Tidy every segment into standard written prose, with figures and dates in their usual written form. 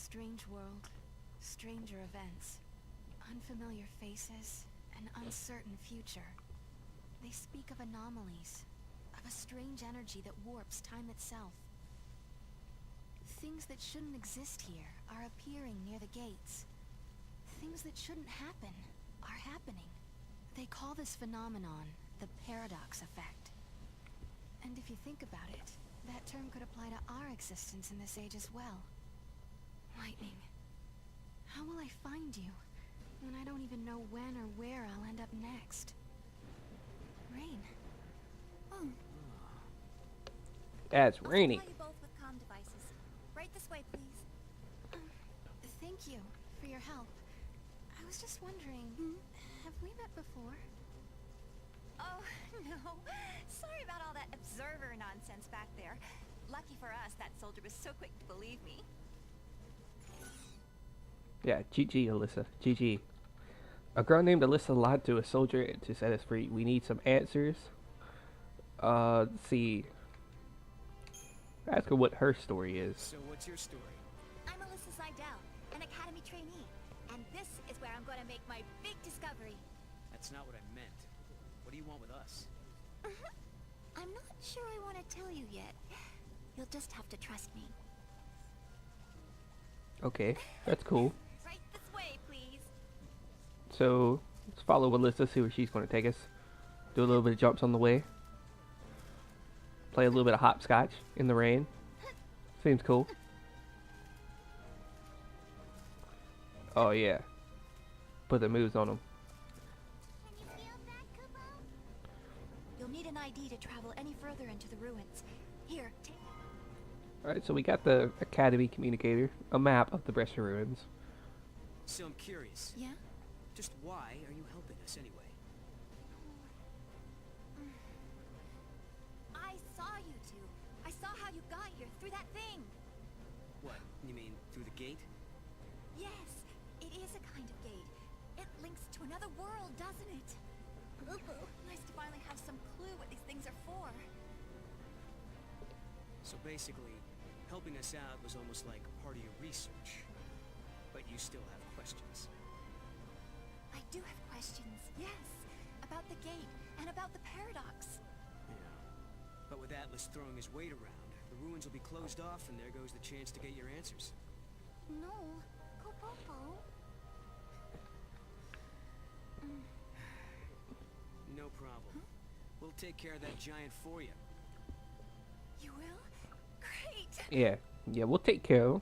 strange world, stranger events, unfamiliar faces, an uncertain future. They speak of anomalies, of a strange energy that warps time itself. Things that shouldn't exist here are appearing near the gates. Things that shouldn't happen are happening. They call this phenomenon the paradox effect. And if you think about it, that term could apply to our existence in this age as well. Lightning, how will I find you when I don't even know when or where I'll end up next? Rain. Oh. Yeah, it's raining. I'll supply you both with comm devices. Right this way, please. Thank you for your help. I was just wondering, have we met before? Oh, no. Sorry about all that observer nonsense back there. Lucky for us, that soldier was so quick to believe me. Yeah, GG, Alyssa. GG. A girl named Alyssa lied to a soldier to set us free. We need some answers. Let's see. Ask her what her story is. So what's your story? I'm Alyssa Seidel, an academy trainee. And this is where I'm going to make my big discovery. That's not what I meant. What do you want with us? I'm not sure I want to tell you yet. You'll just have to trust me. Okay, that's cool. Right this way, please. So, let's follow Alyssa, see where she's going to take us. Do a little bit of jumps on the way. Play a little bit of hopscotch in the rain. Seems cool. Oh yeah. Put the moves on them. Can you feel that, Kupo? You'll need an ID to travel any further into the ruins. Here, take... Alright, so we got the Academy Communicator, a map of the Brescia Ruins. So I'm curious. Yeah? Just why are you helping us anyway? I saw you two. I saw how you got here through that thing. What? You mean through the gate? Yes, it is a kind of gate. It links to another world, doesn't it? Nice to finally have some clue what these things are for. So basically, helping us out was almost like part of your research. But you still have questions. I do have questions, yes. About the gate and about the paradox. Yeah. But with Atlas throwing his weight around, the ruins will be closed off and there goes the chance to get your answers. No, Kopopo. No problem. We'll take care of that giant for you. You will? Great! Yeah, we'll take care of him.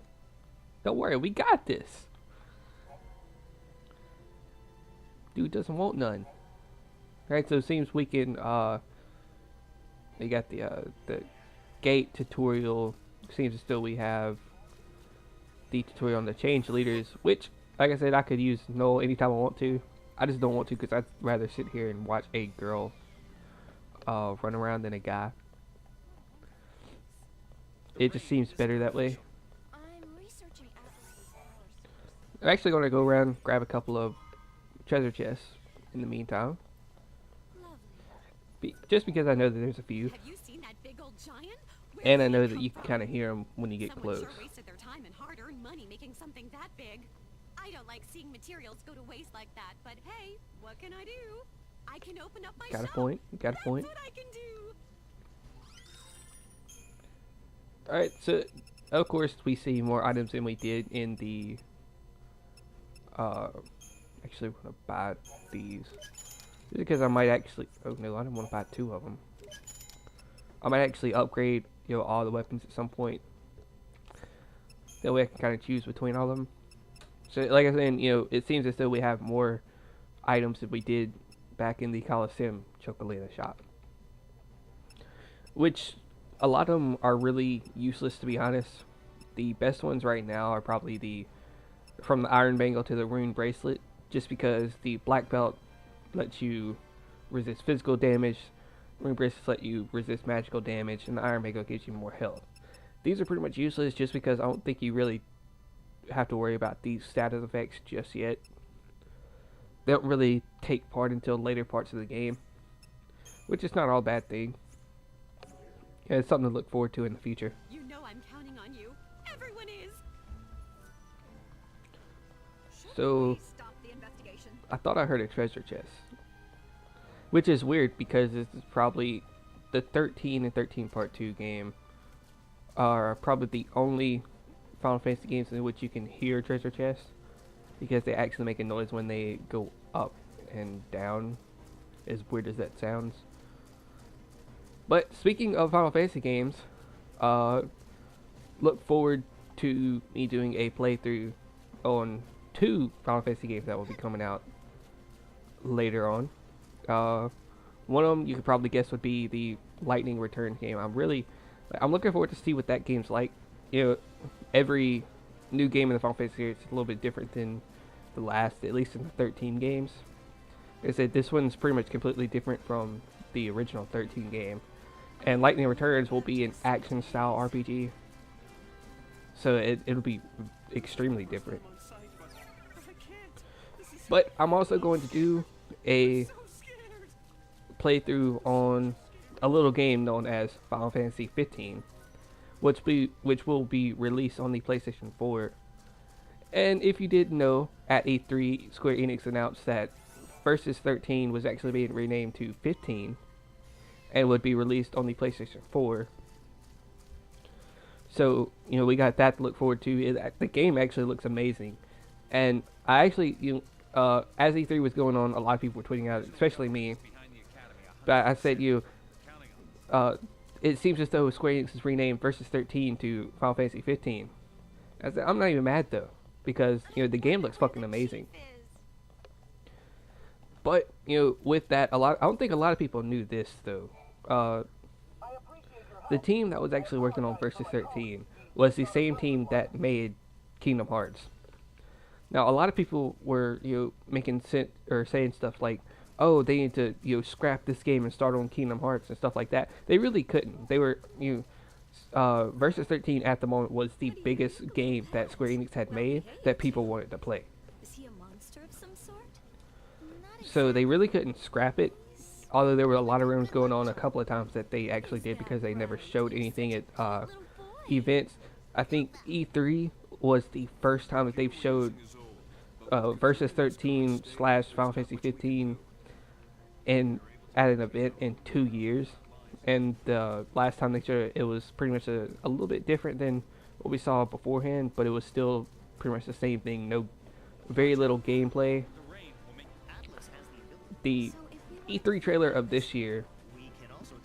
Don't worry, we got this. Dude doesn't want none. Alright, so it seems we can, we got the gate tutorial. Seems as still we have the tutorial on the change leaders, which, like I said, I could use Null anytime I want to. I just don't want to because I'd rather sit here and watch a girl run around than a guy. It just seems better that way. I'm researching Atlas's powers. I'm actually going to go around grab a couple of treasure chests in the meantime. Lovely. Just because I know that there's a few. Have you seen that big old giant? Where And did I it know come that you can from? kind of hear them when you get Someone close. sure wasted their time and hard-earned money making something that big. I don't like seeing materials go to waste like that, but hey, what can I do? I can open up my Got a shop. point. Got a That's point. what I can do. Alright, so of course we see more items than we did in the actually want to buy these. Just because I might actually, oh no, I don't want to buy two of them. I might actually upgrade, you know, all the weapons at some point. That way I can kind of choose between all of them. So like I said, you know, it seems as though we have more items than we did back in the Coliseum Chocolate shop. Which, a lot of them are really useless, to be honest. The best ones right now are probably the, from the Iron Bangle to the Rune Bracelet, just because the Black Belt lets you resist physical damage, Rune Bracelets let you resist magical damage, and the Iron Bangle gives you more health. These are pretty much useless just because I don't think you really have to worry about these status effects just yet. They don't really take part until later parts of the game, which is not all a bad thing. Yeah, it's something to look forward to in the future. You know I'm counting on you. Everyone is. So Stop the investigation. I thought I heard a treasure chest, which is weird because this is probably the 13 and 13 Part 2 game are probably the only Final Fantasy games in which you can hear treasure chests, because they actually make a noise when they go up and down, as weird as that sounds. But speaking of Final Fantasy games, look forward to me doing a playthrough on 2 Final Fantasy games that will be coming out later on. One of them you could probably guess would be the Lightning Return game. I'm looking forward to see what that game's like. You know, every new game in the Final Fantasy series is a little bit different than the last, at least in the 13 games. Like I said, this one's pretty much completely different from the original 13 game. And Lightning Returns will be an action style RPG. So it'll be extremely different. But I'm also going to do a playthrough on a little game known as Final Fantasy 15, which will be released on the PlayStation 4. And if you didn't know, at E3, Square Enix announced that Versus 13 was actually being renamed to 15 and would be released on the PlayStation 4. So, you know, we got that to look forward to. The game actually looks amazing. And I actually, as E3 was going on, a lot of people were tweeting out, especially me. But I said, it seems as though Square Enix has renamed Versus 13 to Final Fantasy 15. I said, I'm not even mad though, because, the game looks fucking amazing. But, with that, I don't think a lot of people knew this though. The team that was actually working on Versus 13 was the same team that made Kingdom Hearts. Now, a lot of people were, making saying stuff like, oh, they need to, scrap this game and start on Kingdom Hearts and stuff like that. They really couldn't. They were, Versus 13 at the moment was the biggest game that Square Enix had made that people wanted to play. Is he a monster of some sort? So they really couldn't scrap it. Although there were a lot of rumors going on a couple of times that they actually did, because they never showed anything at events. I think E3 was the first time that they've showed Versus 13 / Final Fantasy 15 at an event in 2 years. And the last time they showed it, it was pretty much a little bit different than what we saw beforehand, but it was still pretty much the same thing. Very little gameplay. The E3 trailer of this year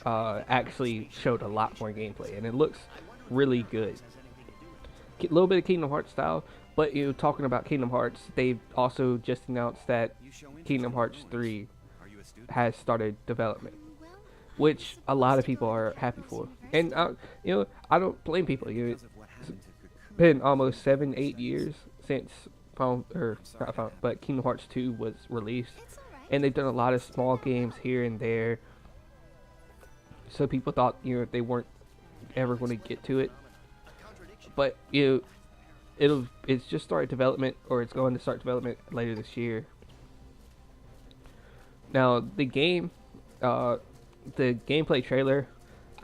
actually showed a lot more gameplay, and it looks really good. A little bit of Kingdom Hearts style, but talking about Kingdom Hearts, they've also just announced that Kingdom Hearts 3 has started development, which a lot of people are happy for. And I don't blame people. It's been almost 7-8 years since Kingdom Hearts 2 was released. And they've done a lot of small games here and there. So people thought, they weren't ever going to get to it. But, it's just started development, or it's going to start development later this year. Now, the game, the gameplay trailer,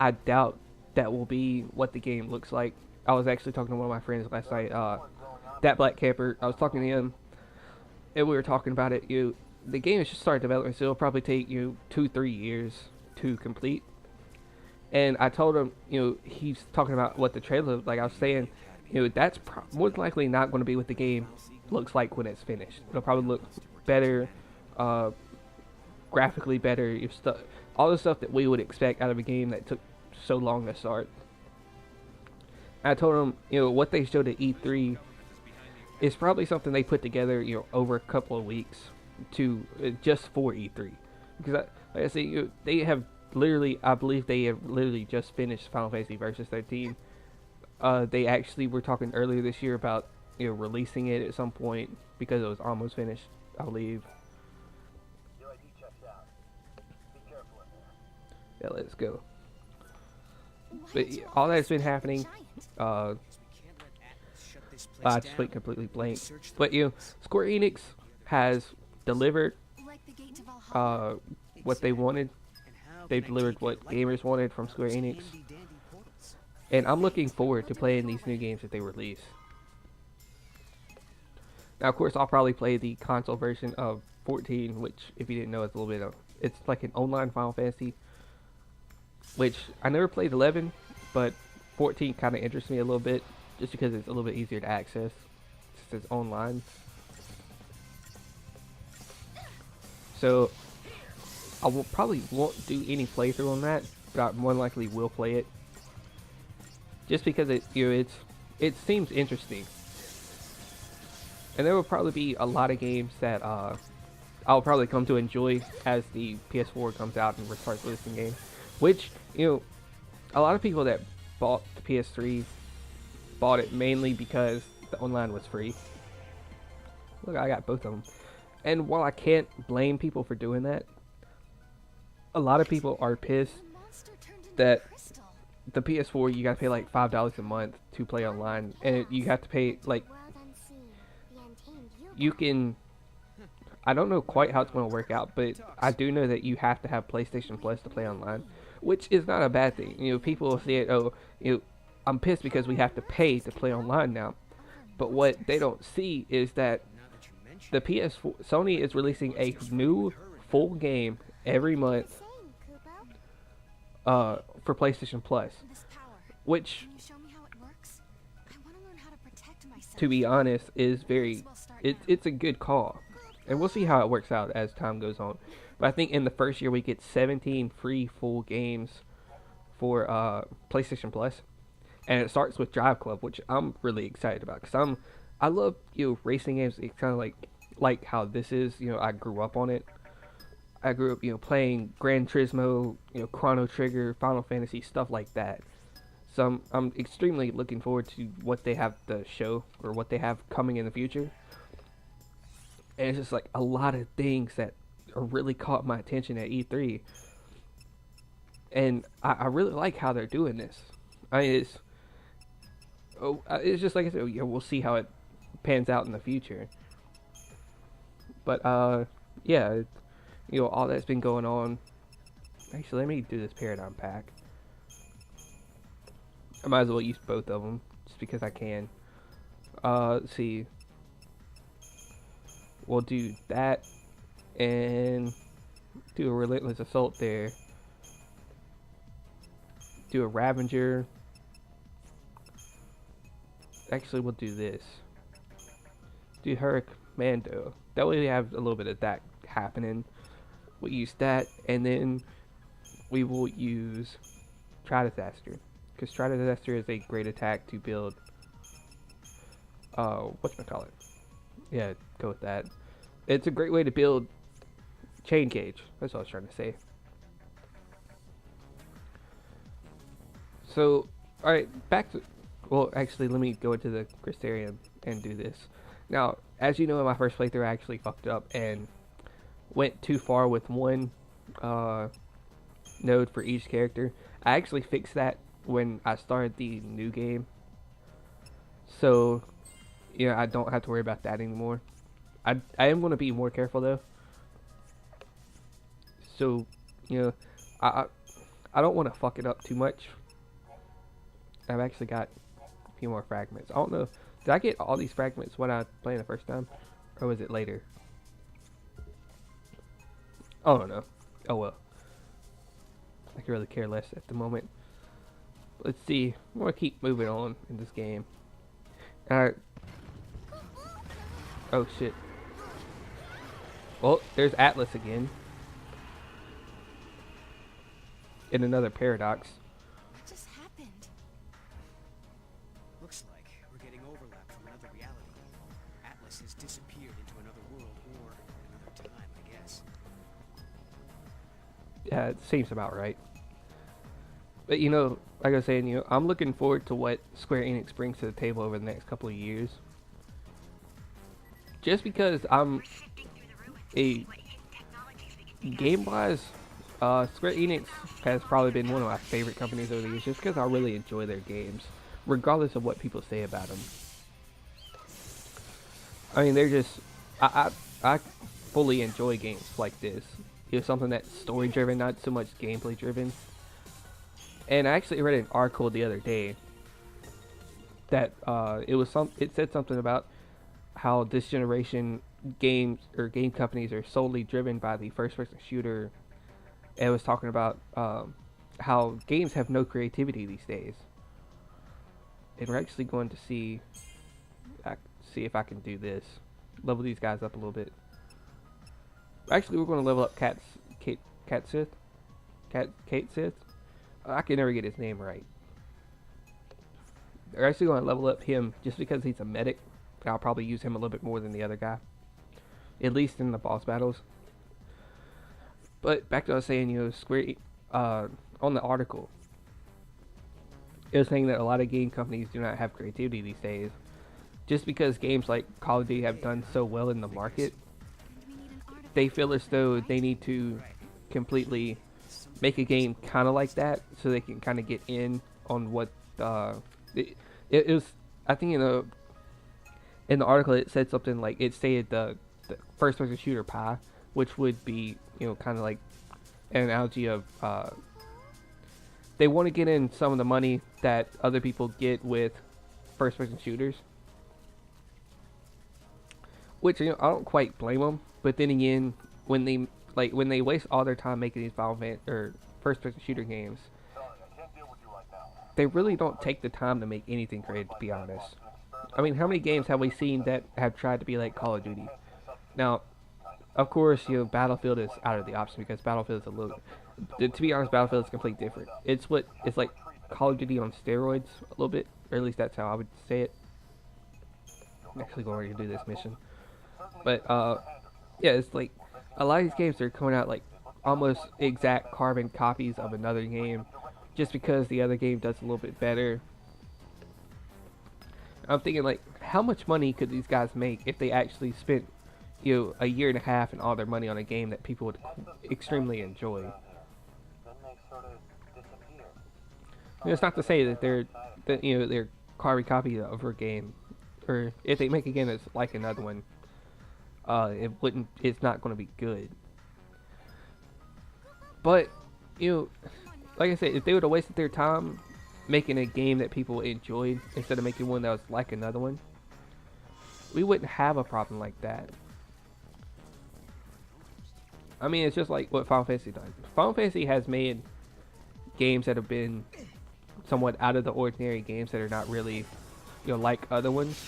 I doubt that will be what the game looks like. I was actually talking to one of my friends last night, that Black Camper. I was talking to him, and we were talking about it. The game has just started development, so it'll probably take 2-3 years to complete. And I told him, he's talking about what the trailer, like I was saying, that's more than likely not going to be what the game looks like when it's finished. It'll probably look better, graphically better, all the stuff that we would expect out of a game that took so long to start. And I told him, what they showed at E3 is probably something they put together, over a couple of weeks just for E3, because like I say, they have literally, I believe they have literally just finished Final Fantasy Versus 13. They actually were talking earlier this year about releasing it at some point because it was almost finished, I believe. Yeah, let's go. But all that's been happening, I just went completely blank. But Square Enix has delivered what they wanted. They've delivered what gamers wanted from Square Enix, and I'm looking forward to playing these new games that they release. Now, of course, I'll probably play the console version of 14, which, if you didn't know, it's a little bit of, it's like an online Final Fantasy, which I never played 11, but 14 kind of interests me a little bit, just because it's a little bit easier to access, since it's online. So, I will probably won't do any playthrough on that, but I more than likely will play it, just because it, you know, it seems interesting. And there will probably be a lot of games that I'll probably come to enjoy as the PS4 comes out and starts releasing games. Which, you know, a lot of people that bought the PS3 bought it mainly because the online was free. Look, I got both of them. And while I can't blame people for doing that, a lot of people are pissed The monster turned into that crystal. the PS4 you gotta pay like $5 a month to play online, and you have to pay like you can. I don't know quite how it's going to work out, but I do know that you have to have PlayStation Plus to play online, which is not a bad thing. You know, people say, "Oh, you know, I'm pissed because we have to pay to play online now." But what they don't see is that Now that you mention the PS4 Sony is releasing a new full game every month for PlayStation Plus, This power. which, Can you show me how it works? I want to learn how to protect myself. to be honest, is very it's a good call, and we'll see how it works out as time goes on. But I think in the first year we get 17 free full games for PlayStation Plus, and it starts with Drive Club, which I'm really excited about because I love, you know, racing games. It's kind of like how this is. You know, I grew up on it. I grew up, you know, playing Gran Turismo, you know, Chrono Trigger, Final Fantasy, stuff like that. So I'm extremely looking forward to what they have to show or what they have coming in the future. And it's just like a lot of things that are really caught my attention at E3. And I really like how they're doing this. I mean, it's just like I said, you know, we'll see how it pans out in the future. But yeah, you know, all that's been going on. Actually, let me do this Paradigm Pack. I might as well use both of them just because I can. Let's see. We'll do that and do a Relentless Assault there. Do a Ravager. Actually, we'll do this. Do Hurricane. That way we have a little bit of that happening. We'll use that, and then we will use Tridisaster, because Tridisaster is a great attack to build. Whatchamacallit? Yeah, go with that. It's a great way to build Chain Cage. That's what I was trying to say. So, alright, back to... Well, actually, let me go into the Crystarium and do this. Now, as you know, in my first playthrough, I actually fucked up and went too far with one node for each character. I actually fixed that when I started the new game. So, you know, I don't have to worry about that anymore. I am going to be more careful, though. So, you know, I don't want to fuck it up too much. I've actually got a few more fragments. I don't know. Did I get all these fragments when I played the first time? Or was it later? I don't know. Oh well. I can really care less at the moment. Let's see. I'm going to keep moving on in this game. Alright. Oh shit. Well, there's Atlas again. In another paradox. What just happened? looks like we're getting overlap from another reality. Atlas has disappeared into another world or another time, I guess. Yeah, it seems about right. But you know, like I was saying, you know, I'm looking forward to what Square-Enix brings to the table over the next couple of years. Just because I'm a game-wise, Square-Enix has probably been one of my favorite companies over the years, just because I really enjoy their games, regardless of what people say about them. I mean, they're just, I fully enjoy games like this. You know, something that's story-driven, not so much gameplay-driven. And I actually read an article the other day that it said something about how this generation games or game companies are solely driven by the first-person shooter. It was talking about how games have no creativity these days. And we're actually going to see if I can do this. Level these guys up a little bit. Actually, we're going to level up Kate Sith. I can never get his name right. They're actually going to level up him just because he's a medic. I'll probably use him a little bit more than the other guy, at least in the boss battles. But back to what I was saying, you know, Square on the article, it was saying that a lot of game companies do not have creativity these days, just because games like Call of Duty have done so well in the market. They feel as though they need to completely make a game kind of like that, so they can kind of get in on what it was. I think in the article it said something like, it stated the first person shooter pie, which would be, you know, kind of like an analogy of they want to get in some of the money that other people get with first person shooters, which, you know, I don't quite blame them. But then again, when they waste all their time making these first person shooter games, they really don't take the time to make anything creative, to be honest. I mean, how many games have we seen that have tried to be like Call of Duty? Now, of course, you know, Battlefield is out of the option because Battlefield is a little. To be honest, Battlefield is completely different. It's like Call of Duty on steroids a little bit, or at least that's how I would say it. I'm actually going to do this mission, but yeah, it's like a lot of these games are coming out like almost exact carbon copies of another game, just because the other game does a little bit better. I'm thinking, like, how much money could these guys make if they actually spent, you know, a year and a half and all their money on a game that people would extremely enjoy? And it's not to say that they're carbon copy of a game, or if they make a game that's like another one, it's not going to be good. But, you know, like I said, if they would have wasted their time making a game that people enjoyed instead of making one that was like another one, we wouldn't have a problem like that. I mean, it's just like what Final Fantasy does. Final Fantasy has made games that have been somewhat out of the ordinary, games that are not really, you know, like other ones.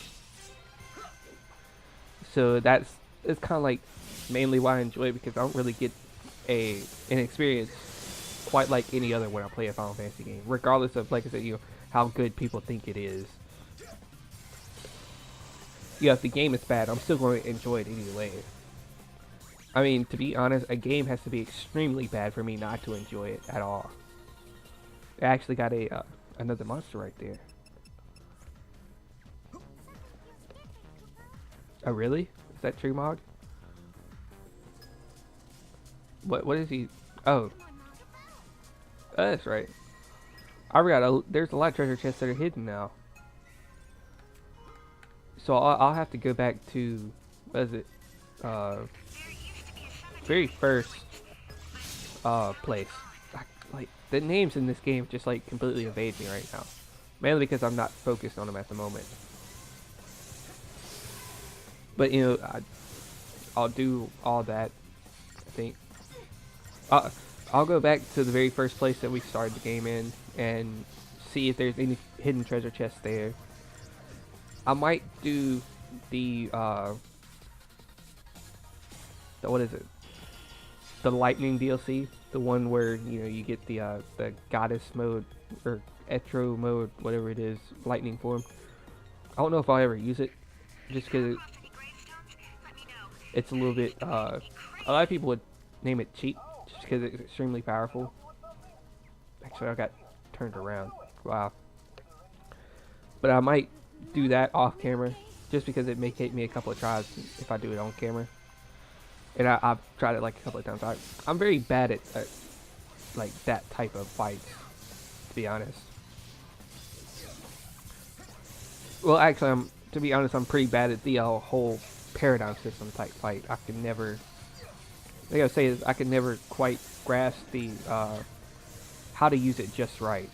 So it's kind of like mainly why I enjoy it, because I don't really get an experience quite like any other when I play a Final Fantasy game, regardless of, like I said, you know, how good people think it is. Yeah, if the game is bad, I'm still going to enjoy it anyway. I mean, to be honest, a game has to be extremely bad for me not to enjoy it at all. I actually got another monster right there. Oh, really? Is that Tremog? What is he? Oh. That's right. I forgot, there's a lot of treasure chests that are hidden now. So I'll have to go back to, what is it? Very first place. Like, the names in this game just like completely evade me right now. Mainly because I'm not focused on them at the moment. But, you know, I'll do all that, I think. I'll go back to the very first place that we started the game in and see if there's any hidden treasure chests there. I might do the what is it? The lightning DLC, the one where, you know, you get the goddess mode or Etro mode, whatever it is, lightning form. I don't know if I'll ever use it, just because it's a little bit. A lot of people would name it cheat, just because it's extremely powerful. Actually, I got turned around. Wow. But I might do that off camera, just because it may take me a couple of tries if I do it on camera. And I've tried it like a couple of times. I'm very bad at like that type of fight, to be honest. Well, actually, to be honest, I'm pretty bad at the whole paradigm system type fight. I can never. I can never quite grasp the how to use it just right.